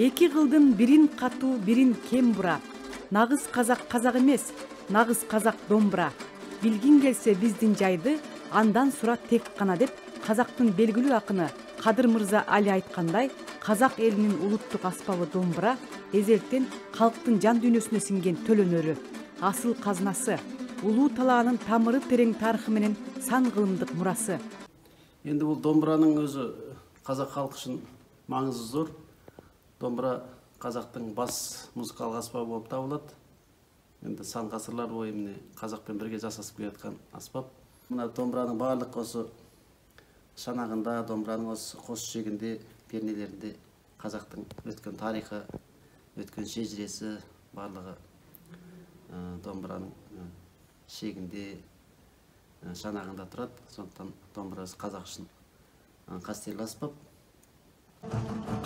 Эки кылдын бирин катуу, бирин кем бура. Нагыз казак казак эмес, нагыз казак домбура. Билгин келсе биздин жайды, андан сурат тек гана деп казактын белгилүү акыны Кадыр Мырза Али айткандай, казак элинин улуттук аспабы домбура эзелтен калктын жан дүйнөсүнө сиңген төл өнөрү, асыл казнасы, улуу талаанын тамыры терең тарыхы менен сан кылымдык мурасы. Енді бұл домбыраның өзі қазақ халқы үшін маңызы зор. Домбыра қазақтың бас музыкалық аспабы болып табылады. Енді сан ғасырлар бойы міне қазақпен бірге жасасып келе жатқан аспап. Мына домбыраның барлық осы шанағында, домбыраның осы қос шегінде, пернелерінде қазақтың өткен тарихы, өткен шежіресі барлығы домбыраның шегінде, шанағында тұрады. Сондықтан домбырасы қазақ үшін қастерлі аспап.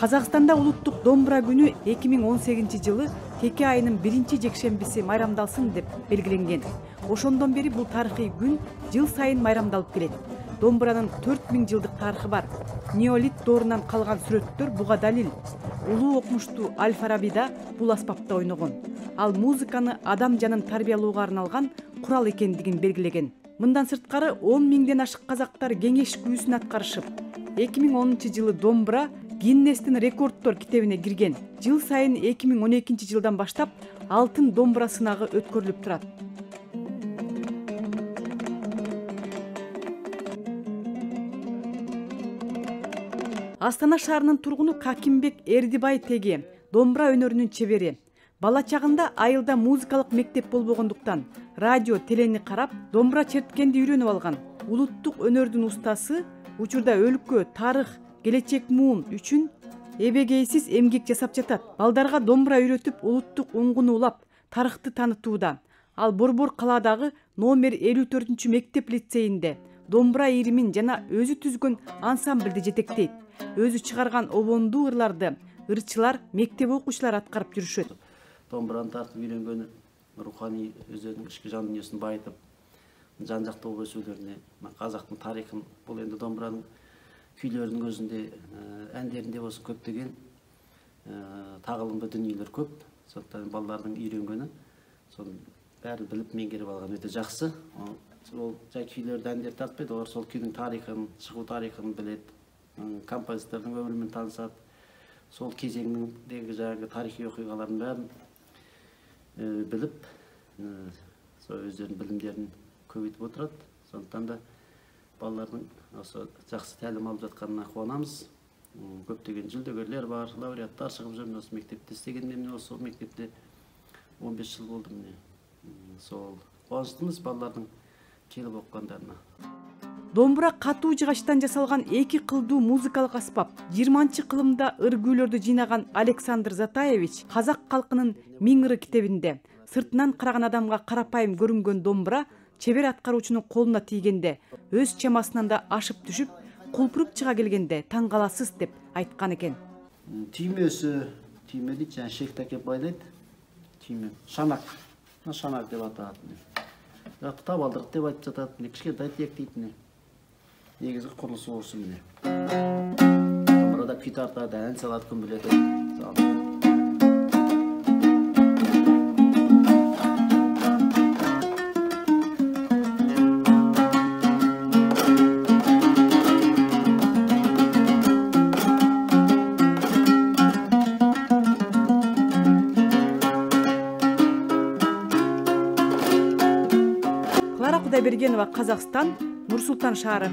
Казакстанда улуттук домбура күнү 2018 жылы теке айынын 1-жекшембиси майрамдалсын деп белгиленген. Ошондон бери бул тарыхый күн жыл сайын майрамдалып келет. Домбуранын 4000 жылдык тарыхы бар. Неолит доорунан калган сүрөттөр буга далил. Улуу окумуштуу Аль-Фараби да бул аспапта ойногон. Ал музыканы адам жанын тарбиялоого арналган курал экендигин белгилеген. Мындан сырткары 10 миңден ашык казактар кеңеш күүсүн аткарышып, 2010 жылы домбура Гиннестин рекордтор китебине кирген. Жыл сайын 2012 жылдан баштап алтын домбура сынагы өткөрүлүп турат. Астана шаарынын тургуну Какимбек Эрдибай теги, домбура өнөрүнүн чебери. Бала чагында айылда музыкалык мектеп болбогондуктан радио, телени карап, домбура черткенди үйрөнүп алган. Улуттук өнөрдүн устасы учурда өлкө, тарых, келечек муун үчүн эбегейсиз эмгек жасап жатат. Балдарга домбура үйрөтүп, улуттук уңгуну улап, тарыхты таанытууда. Ал Борбор калаадагы номер 54 мектеп лицейинде домбура иримин жана өзү түзгөн ансамбльди жетектейт. Өзү чыгарган обондуу ырларды ырчылар, мектеп окуучулары аткарып жүрүшөт. Домбураны тартып үйрөнгөнү руханий өзүнүн ички жан дүйнөсүн байытып, жан жактуу өсүүлөрүнө, казактын тарыхын, бул энди домбуранын күйлөрүнүн өзүндө, әндеринде болсо көптөгөн тагылымдуу дүниелер көп. Сондықтан балалардын үйрөнгөнү, сонун баарын билип меңгерип алган өтө жакшы. Ол жай күйлөрдү әндер тартпайт, олар сол күйдүн тарыхын, чыгуу тарыхын билет, композитордун өмүрү менен таанышат. Сол кезеңдеги жаңы тарыхый окуйгалардын баарын билип, өздөрүнүн билимдерин көбөйтүп отурат. Сондықтан да балалардын осы жақсы тәлім алып жатқанына қуанамыз. Көптеген жүлдөгерлер бар, лауреаттар шығып жүрмін. Осы мектепте істегенде, осы мектепте 15 жыл болды міне. Сол қуаныштымыз балалардың келіп оқығандарына. Домбура катуу жыгачтан жасалган эки кылдуу музыкалык аспап. 20 кылымда ыр күүлөрдү жыйнаган Александр Затаевич казак калкынын Миң ыры китебинде сыртынан караган адамга карапайым көрүнгөн домбура чебер аткаруучунун колуна тийгенде өз чамасынан да ашып түшүп, кулпуруп чыга келгенде таң каласыз деп айткан экен. Түймөсү, түймө дейт, жана шекти әкеп байлайт. Түймө, шанак. Шанак деп атат. Табалдырык деп айтып жатат. Кичкентай тиек дейт. Негизги курулушу болушу менен. Домбурада күй тартат, ән салат, күн билет. Кудайбергенова, Казакстан, Нур-Султан шаары.